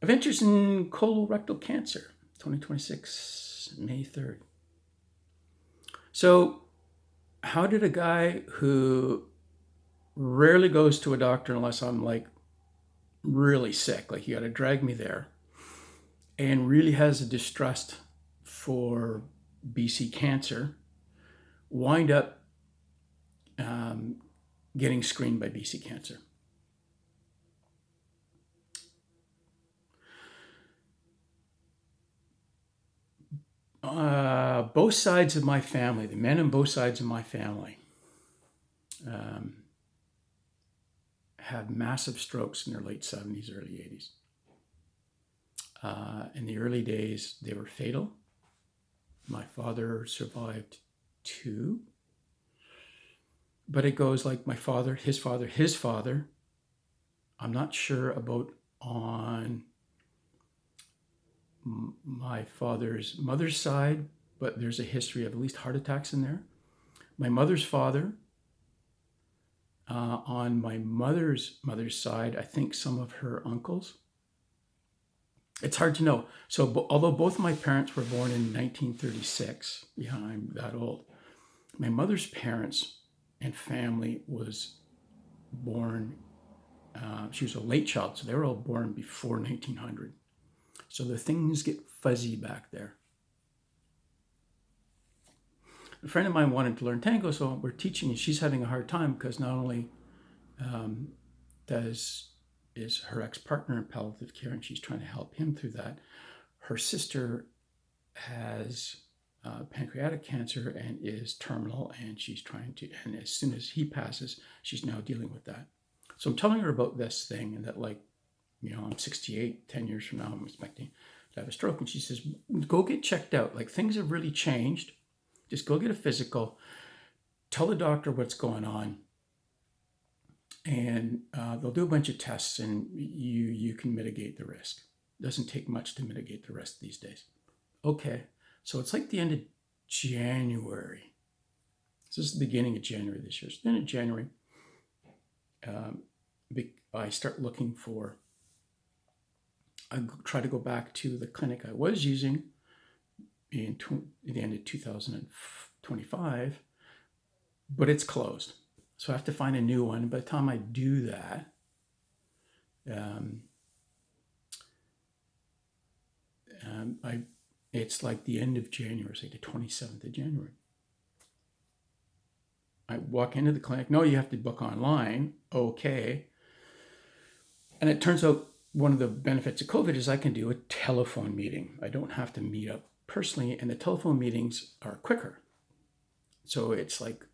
Adventures in Colorectal Cancer, 2026, May 3rd. So, how did a guy who rarely goes to a doctor unless I'm like really sick, like you got to drag me there, and really has a distrust for BC cancer, wind up um, getting screened by BC Cancer? Both sides of my family, the men on both sides of my family, um, had massive strokes in their late 70s, early 80s. In the early days, they were fatal. My father survived two, but it goes like my father, his father, his father. I'm not sure about on my father's mother's side, but there's a history of at least heart attacks in there. My mother's father, on my mother's side, I think some of her uncles. It's hard to know. So, although both of my parents were born in 1936, yeah, I'm that old. My mother's parents and family was born. She was a late child, so they were all born before 1900. So the things get fuzzy back there. A friend of mine wanted to learn tango, so we're teaching, and she's having a hard time because not only um, is her ex-partner in palliative care, and she's trying to help him through that. Her sister has pancreatic cancer and is terminal, and she's trying to, and as soon as he passes, she's now dealing with that. So I'm telling her about this thing, and that, like, I'm 68, 10 years from now, I'm expecting to have a stroke. And she says, go get checked out. Like, things have really changed. Just go get a physical. Tell the doctor what's going on. And they'll do a bunch of tests, and you can mitigate the risk. It doesn't take much to mitigate the risk these days. Okay, so it's like the end of January. This is the beginning of January this year. So then in January, I start looking for, I try to go back to the clinic I was using in the end of 2025, but it's closed. So I have to find a new one. By the time I do that, it's like the end of January, say the 27th of January. I walk into the clinic. No, you have to book online. Okay. And it turns out one of the benefits of COVID is I can do a telephone meeting. I don't have to meet up personally, and the telephone meetings are quicker. So it's like,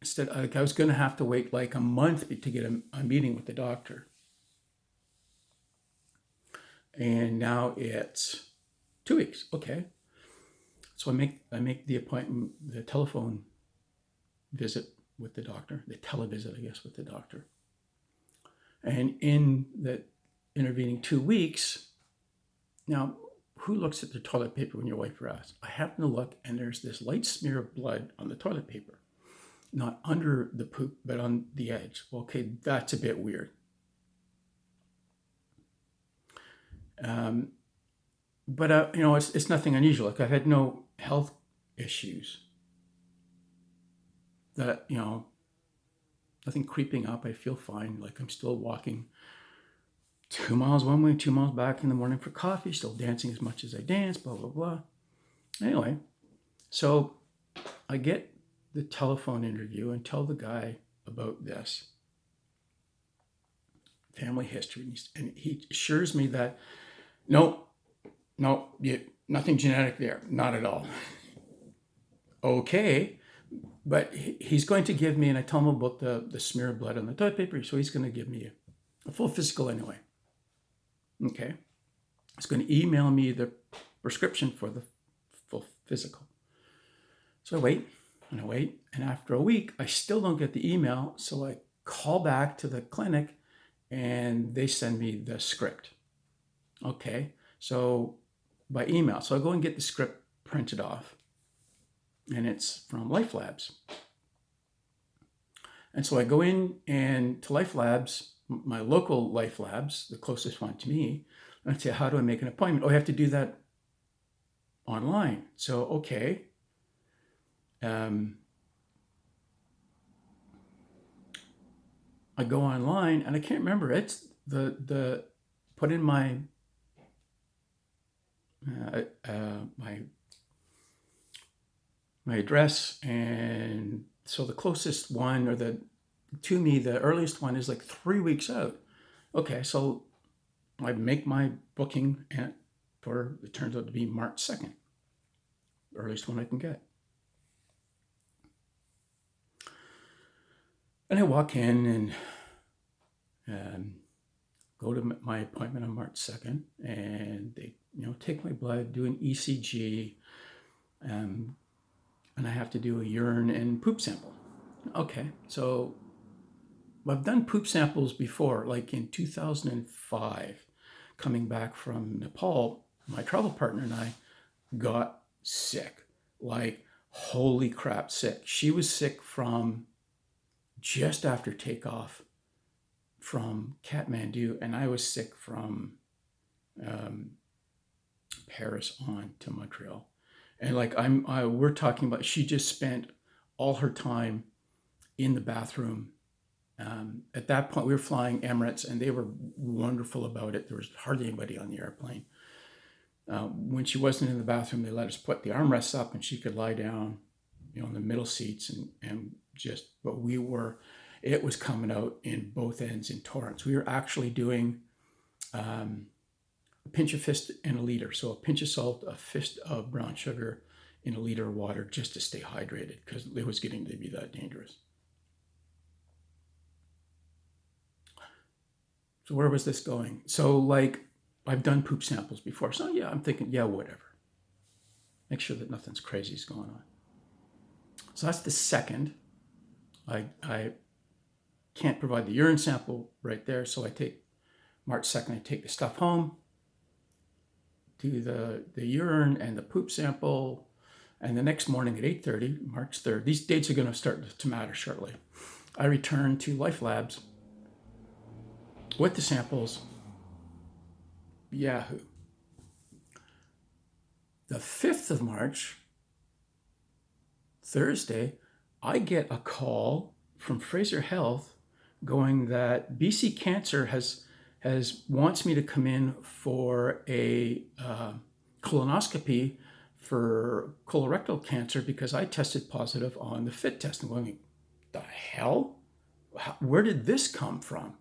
instead, like, I was going to have to wait like a month to get a meeting with the doctor. And now it's 2 weeks. Okay. So I make the appointment, the telephone visit with the doctor, the televisit, I guess, with the doctor. And in the intervening 2 weeks, now, who looks at the toilet paper when you wipe your ass? I happen to look, and there's this light smear of blood on the toilet paper. Not under the poop, but on the edge. Well, okay, that's a bit weird. But it's nothing unusual. Like, I've had no health issues. That, nothing creeping up. I feel fine. Like, I'm still walking 2 miles one way, 2 miles back in the morning for coffee. Still dancing as much as I dance. Blah blah blah. Anyway, so I get the telephone interview and tell the guy about this family history, and he assures me that no, nothing genetic there, not at all. Okay, but he's going to give me, and I tell him about the smear of blood on the toilet paper, so he's going to give me a full physical anyway. Okay, he's going to email me the prescription for the full physical. So I wait, and after a week, I still don't get the email, so I call back to the clinic, and they send me the script. Okay, so by email. So I go and get the script printed off, and it's from Life Labs. And so I go in and to Life Labs, my local Life Labs, the closest one to me. And I'd say, how do I make an appointment? Oh, I have to do that online. So, okay. I go online and I can't remember. It's the put in my my address, and so the closest one, or the to me the earliest one, is like 3 weeks out. Okay, so I make my booking for, it turns out to be March 2nd, the earliest one I can get. And I walk in and go to my appointment on March 2nd, and they take my blood, do an ECG, and I have to do a urine and poop sample. Okay, so I've done poop samples before, like in 2005, coming back from Nepal. My travel partner and I got sick, like holy crap sick. She was sick from just after takeoff from Kathmandu, and I was sick from Paris on to Montreal. And like we're talking about, she just spent all her time in the bathroom. At that point, we were flying Emirates, and they were wonderful about it. There was hardly anybody on the airplane. When she wasn't in the bathroom, they let us put the armrests up, and she could lie down, in the middle seats, but it was coming out in both ends in torrents. We were actually doing a pinch of fist in a liter. So a pinch of salt, a fist of brown sugar in a liter of water, just to stay hydrated, because it was getting to be that dangerous. So where was this going? So like, I've done poop samples before. So yeah, I'm thinking, yeah, whatever. Make sure that nothing's crazy is going on. So that's the second. I can't provide the urine sample right there. So I take March 2nd, I take the stuff home, do the urine and the poop sample. And the next morning at 8:30, March 3rd, these dates are going to start to matter shortly. I return to Life Labs with the samples. Yahoo. The 5th of March, Thursday, I get a call from Fraser Health going that BC Cancer wants me to come in for a colonoscopy for colorectal cancer because I tested positive on the FIT test. I'm going, the hell? Where did this come from?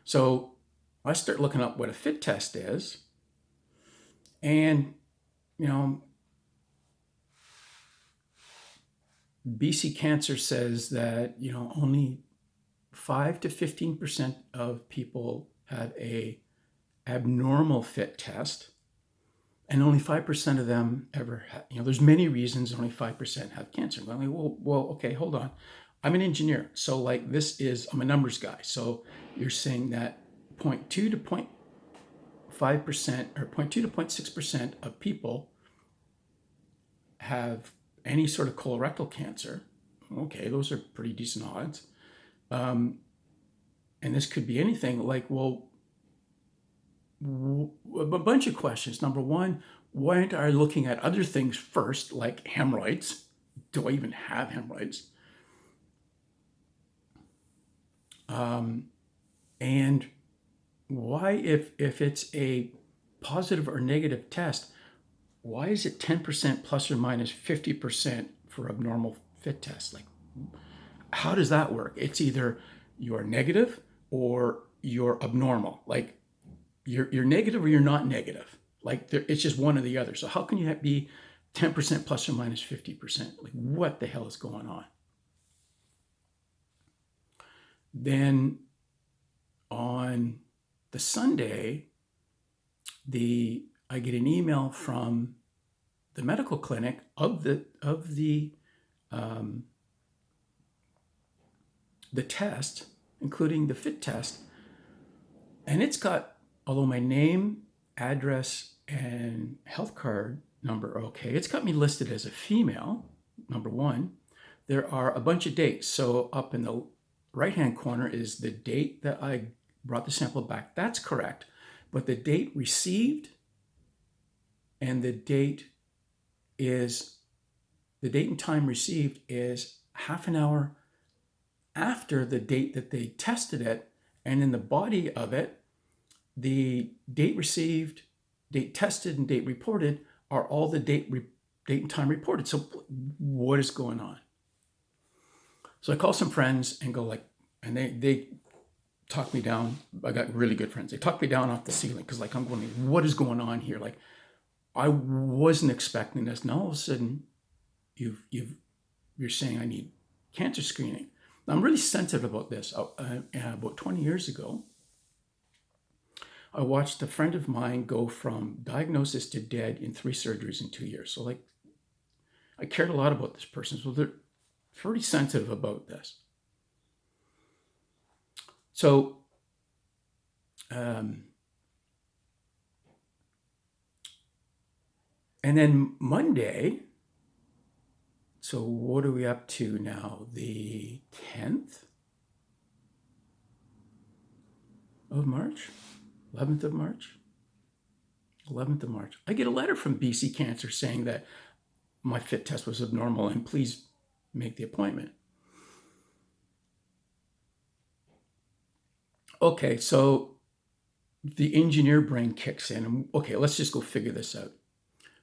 So I start looking up what a FIT test is, and BC Cancer says that only 5 to 15% of people have a abnormal FIT test, and only 5% of them ever have, there's many reasons only 5% have cancer. I'm like, well, okay, hold on. I'm an engineer, so like I'm a numbers guy. So you're saying that 0.2 to 0.5% or 0.2 to 0.6% of people have any sort of colorectal cancer. Okay, those are pretty decent odds. And this could be anything. Like, well, a bunch of questions. Number one, why aren't I looking at other things first, like hemorrhoids? Do I even have hemorrhoids? And why, if it's a positive or negative test, why is it 10% plus or minus 50% for abnormal FIT test? Like, how does that work? It's either you're negative or you're abnormal. Like, you're negative or you're not negative. Like, it's just one or the other. So how can you be 10% plus or minus 50%? Like, what the hell is going on? Then on the Sunday, I get an email from the medical clinic of the test, including the FIT test, and it's got, although my name, address, and health card number are okay, it's got me listed as a female, number one. There are a bunch of dates. So up in the right-hand corner is the date that I brought the sample back. That's correct. But the date received and the date and time received is half an hour after the date that they tested it. And in the body of it, the date received, date tested, and date reported are all the date and time reported. So what is going on? So I call some friends and go like, and they talk me down. I got really good friends. They talk me down off the ceiling because like I'm going, what is going on here? Like I wasn't expecting this. Now all of a sudden, you're saying I need cancer screening. Now, I'm really sensitive about this. About 20 years ago, I watched a friend of mine go from diagnosis to dead in 3 surgeries in 2 years. So like, I cared a lot about this person. So they're pretty sensitive about this. So, and then Monday, so what are we up to now? The 10th of March? 11th of March? 11th of March. I get a letter from BC Cancer saying that my FIT test was abnormal and please make the appointment. Okay, so the engineer brain kicks in. And okay, let's just go figure this out.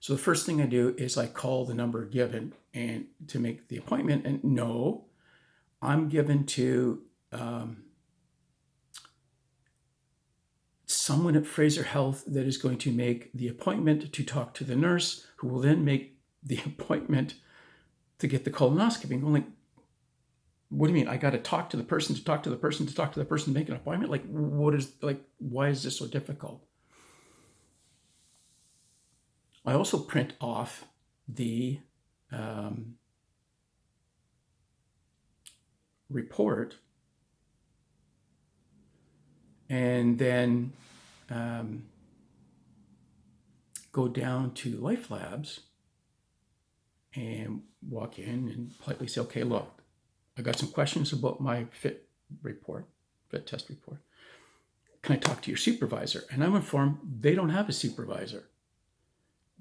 So the first thing I do is I call the number given and to make the appointment. And no, I'm given to someone at Fraser Health that is going to make the appointment to talk to the nurse, who will then make the appointment to get the colonoscopy. I'm going like, what do you mean? I got to talk to the person to talk to the person to talk to the person to make an appointment? Like, why is this so difficult? I also print off the report and then go down to Life Labs and walk in and politely say, okay, look, I got some questions about my FIT test report. Can I talk to your supervisor? And I'm informed they don't have a supervisor.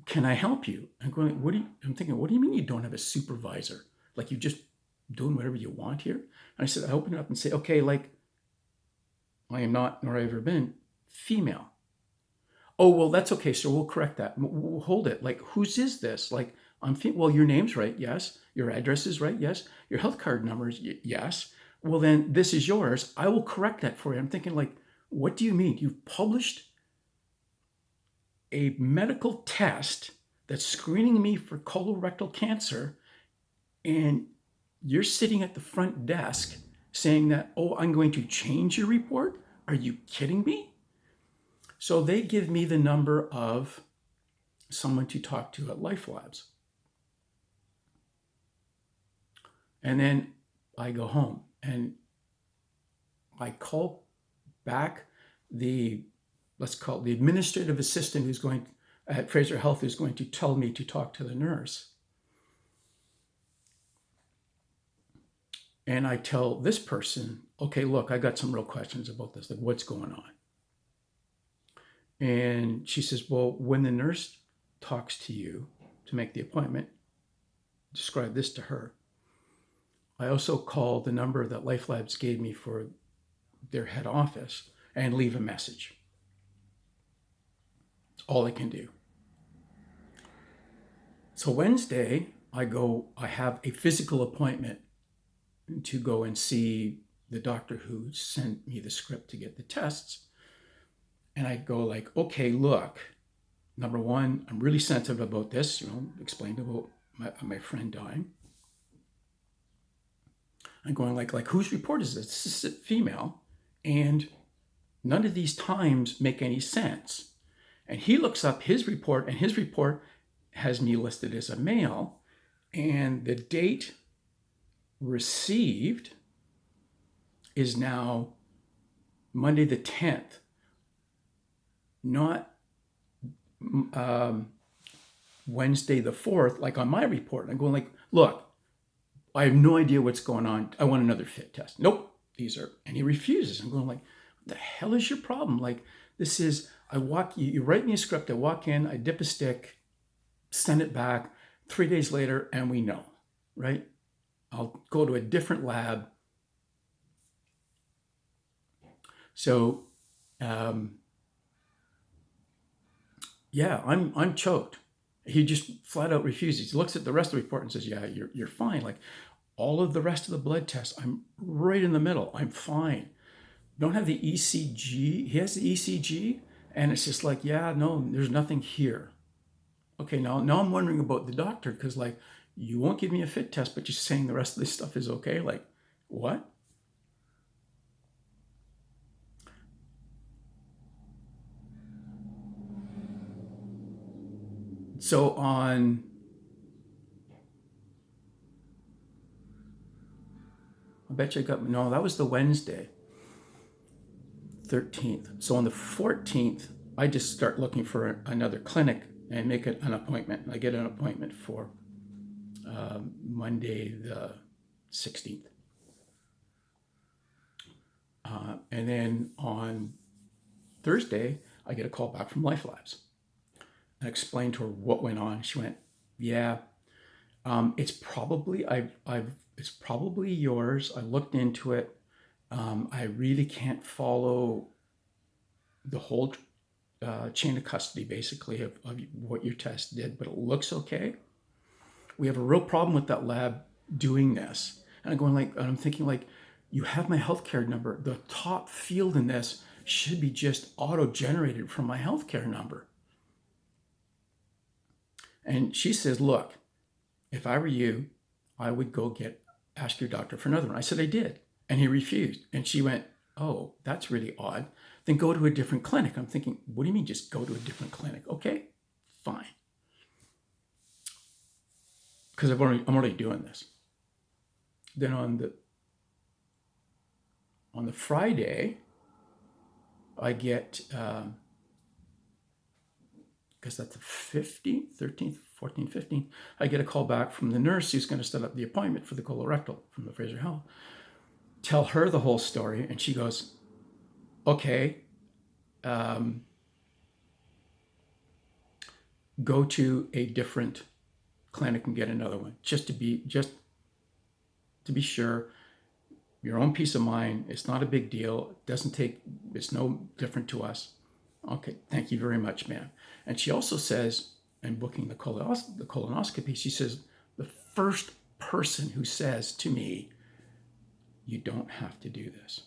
Can I help you? I'm going, I'm thinking, what do you mean you don't have a supervisor? Like you're just doing whatever you want here? And I said, I open it up and say, okay, like I am not, nor have I ever been, female. Oh, well, that's okay, sir. We'll correct that. We'll hold it. Like, whose is this? Like, well, your name's right. Yes. Your address is right. Yes. Your health card number is yes. Well, then this is yours. I will correct that for you. I'm thinking like, what do you mean? You've published a medical test that's screening me for colorectal cancer, and you're sitting at the front desk saying that, oh, I'm going to change your report? Are you kidding me? So they give me the number of someone to talk to at Life Labs. And then I go home and I call back let's call it the administrative assistant who's going at Fraser Health, who's going to tell me to talk to the nurse. And I tell this person, okay, look, I got some real questions about this. Like, what's going on? And she says, well, when the nurse talks to you to make the appointment, describe this to her. I also call the number that Life Labs gave me for their head office and leave a message. It's all I can do. So Wednesday, I have a physical appointment to go and see the doctor who sent me the script to get the tests. And I go like, okay, look, number one, I'm really sensitive about this, explained about my friend dying. I'm going like whose report is this? This is female. And none of these times make any sense. And he looks up his report, and his report has me listed as a male. And the date received is now Monday the 10th, not Wednesday the 4th, like on my report. I'm going like, look, I have no idea what's going on. I want another FIT test. Nope, and he refuses. I'm going like, what the hell is your problem? Like, this is, you write me a script, I walk in, I dip a stick, send it back 3 days later, and we know, right? I'll go to a different lab. So, yeah, I'm choked. He just flat out refuses. He looks at the rest of the report and says, yeah, you're fine. Like, all of the rest of the blood tests, I'm right in the middle. I'm fine. Don't have the ECG. He has the ECG, and it's just like, yeah, no, there's nothing here. Okay, now I'm wondering about the doctor, because like, you won't give me a fit test, but you're saying the rest of this stuff is okay. Like, what? So I bet you no, that was the Wednesday, 13th. So on the 14th, I just start looking for another clinic and make it an appointment. I get an appointment for Monday the 16th. And then on Thursday, I get a call back from Life Labs. I explained to her what went on. She went, yeah, it's probably it's probably yours. I looked into it. I really can't follow the whole chain of custody, basically, of what your test did, but it looks okay. We have a real problem with that lab doing this. And I'm thinking like, you have my healthcare number. The top field in this should be just auto-generated from my healthcare number. And she says, look, if I were you, I would go ask your doctor for another one. I said, I did. And he refused. And she went, oh, that's really odd. Then go to a different clinic. I'm thinking, what do you mean just go to a different clinic? Okay, fine. Because I'm already doing this. Then on the Friday, I get, because that's the 15th, 13th, 14th, 15th, I get a call back from the nurse who's going to set up the appointment for the colorectal from the Fraser Health. Tell her the whole story, and she goes, okay, go to a different clinic and get another one, just to be sure. Your own peace of mind. It's not a big deal. It's no different to us. Okay, thank you very much, ma'am. And she also says, in booking the colonoscopy, she says, the first person who says to me, you don't have to do this.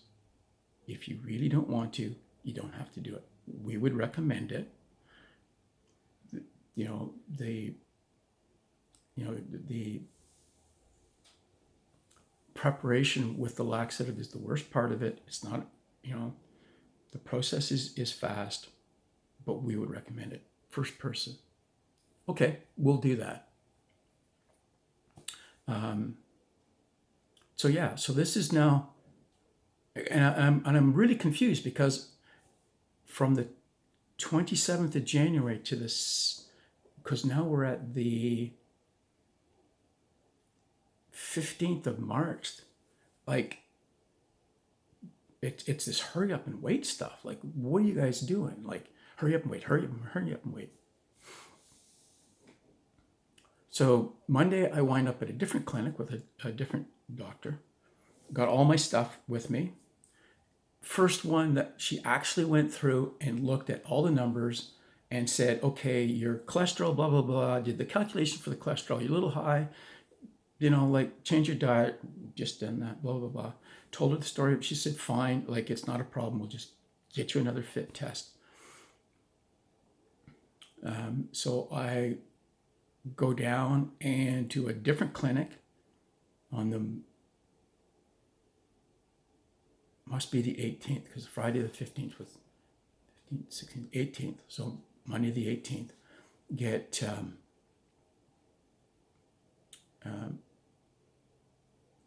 If you really don't want to, you don't have to do it. We would recommend it. The preparation with the laxative is the worst part of it. It's not, the process is fast, but we would recommend it. First person. Okay, we'll do that. So this is now, and I'm really confused, because from the 27th of January to this, because now we're at the 15th of March, like, it's this hurry up and wait stuff. Like, what are you guys doing? Like, hurry up and wait, hurry up and wait. So Monday, I wind up at a different clinic with a different doctor. Got all my stuff with me. First one that she actually went through and looked at all the numbers and said, okay, your cholesterol, blah, blah, blah, did the calculation for the cholesterol, you're a little high, like, change your diet, just done that, blah, blah, blah. Told her the story. She said, fine, like, it's not a problem. We'll just get you another fit test. So I go down and to a different clinic on the, must be the 18th, because Friday the 15th was 15th, 16th, 18th. So Monday the 18th, get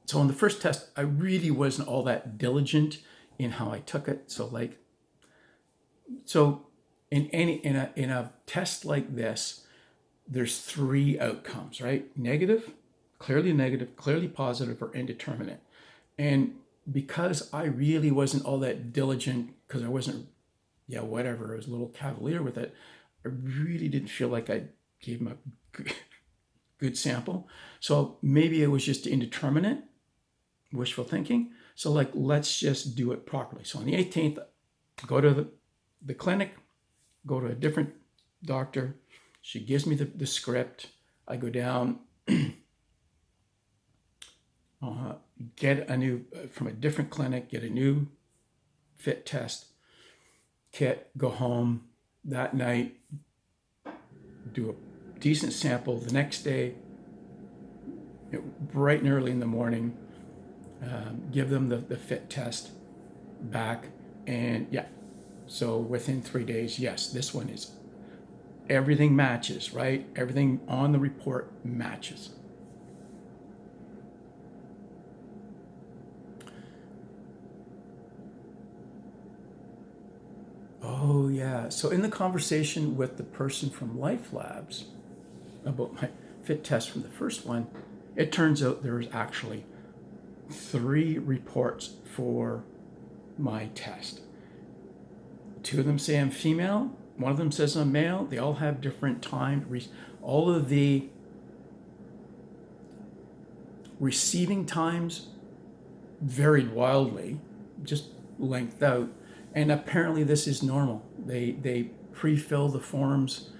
so on the first test, I really wasn't all that diligent in how I took it. So in a test like this, there's 3 outcomes, right? Negative, clearly positive, or indeterminate. And because I really wasn't all that diligent, because I wasn't, whatever, I was a little cavalier with it, I really didn't feel like I gave him a good sample. So maybe it was just indeterminate, wishful thinking. So like, let's just do it properly. So on the 18th, go to the clinic, go to a different doctor. She gives me the script. I go down, get a new, from a different clinic, get a new fit test kit, go home that night, do a decent sample the next day, bright and early in the morning, give them the fit test back, and so within 3 days, yes, this one is, everything matches, right? Everything on the report matches. Oh yeah, so in the conversation with the person from Life Labs about my fit test from the first one, it turns out there's actually 3 reports for my test. 2 of them say I'm female, 1 of them says I'm male. They all have different time. All of the receiving times varied wildly, just lengthed out. And apparently this is normal. They pre-fill the forms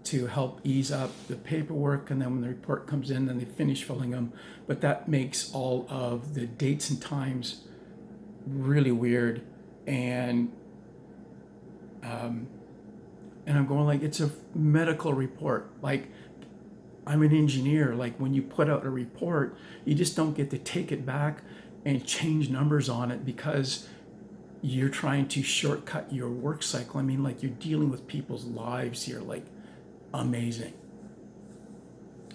to help ease up the paperwork, and then when the report comes in, then they finish filling them. But that makes all of the dates and times really weird. And I'm going like, it's a medical report. Like, I'm an engineer. Like, when you put out a report, you just don't get to take it back and change numbers on it because you're trying to shortcut your work cycle. I mean, like, you're dealing with people's lives here. Like, amazing.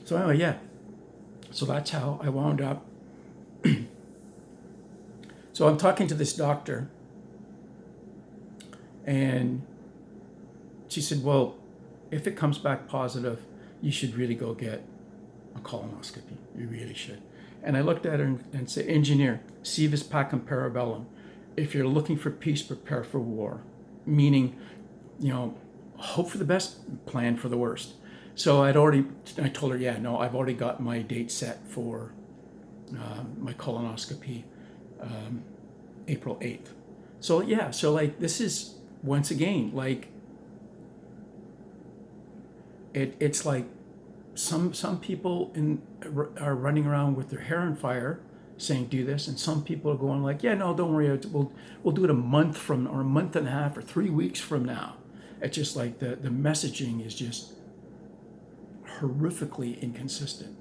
So anyway, so that's how I wound up. So I'm talking to this doctor, and she said, well, if it comes back positive, you should really go get a colonoscopy. You really should. And I looked at her and said, engineer, si vis pacem para bellum. If you're looking for peace, prepare for war. Meaning, hope for the best, plan for the worst. So I told her, I've already got my date set for my colonoscopy, April 8th. So like, this is, once again, like, it's like some people are running around with their hair on fire saying do this, and some people are going like, no, don't worry, we'll do it a month from, or a month and a half, or 3 weeks from now. It's just like the messaging is just horrifically inconsistent.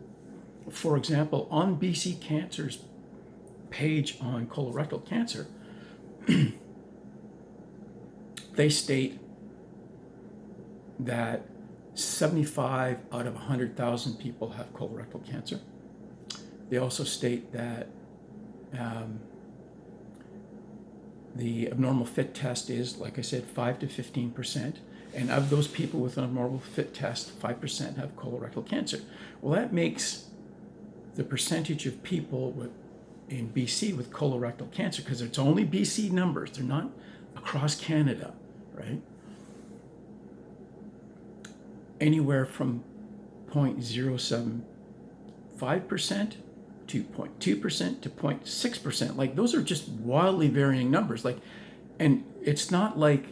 For example, on BC Cancer's page on colorectal cancer, they state that 75 out of 100,000 people have colorectal cancer. They also state that the abnormal fit test is, like I said, 5 to 15%. And of those people with an abnormal fit test, 5% have colorectal cancer. Well, that makes the percentage of people in BC with colorectal cancer, because it's only BC numbers, they're not across Canada, right? Anywhere from 0.075% to 0.2% to 0.6%. Like, those are just wildly varying numbers. Like, and it's not like,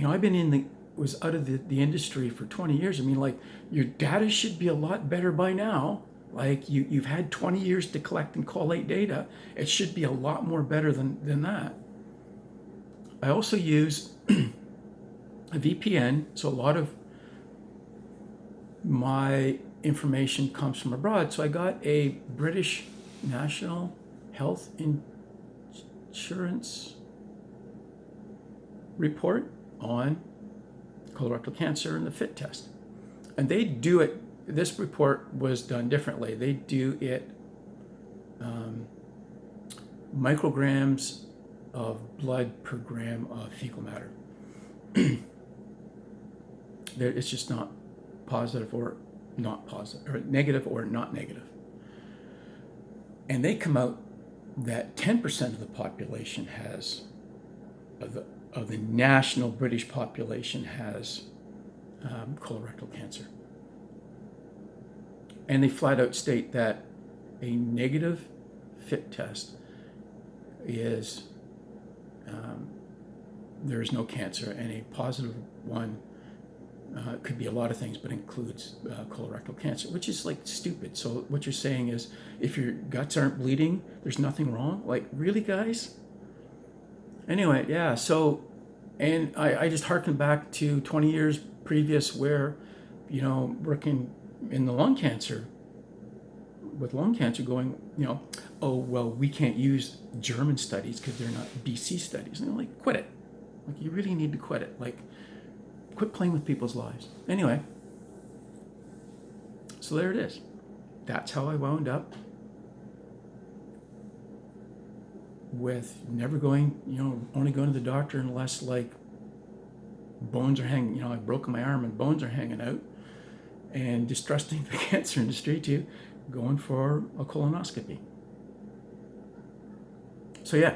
I've been was out of the industry for 20 years. I mean, like, your data should be a lot better by now. Like, you've had 20 years to collect and collate data. It should be a lot more better than that. I also use a VPN, so a lot of my information comes from abroad. So I got a British National Health Insurance report on colorectal cancer and the FIT test. And they do it, this report was done differently. They do it micrograms of blood per gram of fecal matter. It's just not positive or not positive, or negative or not negative. And they come out that 10% of the population has, of the national British population has colorectal cancer. And they flat out state that a negative FIT test is, there is no cancer, and a positive one could be a lot of things, but includes colorectal cancer, which is like stupid. So what you're saying is, if your guts aren't bleeding, there's nothing wrong? Like, really, guys? Anyway, yeah, so, and I just harken back to 20 years previous where, working in the lung cancer, with lung cancer going, oh, well, we can't use German studies because they're not BC studies. And they're like, quit it. Like, you really need to quit it. Like, quit playing with people's lives. Anyway, so there it is. That's how I wound up with never going, only going to the doctor unless like bones are hanging, I've broken my arm and bones are hanging out, and distrusting the cancer industry to going for a colonoscopy. So yeah,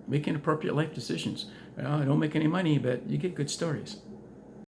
making appropriate life decisions. I don't make any money, but you get good stories.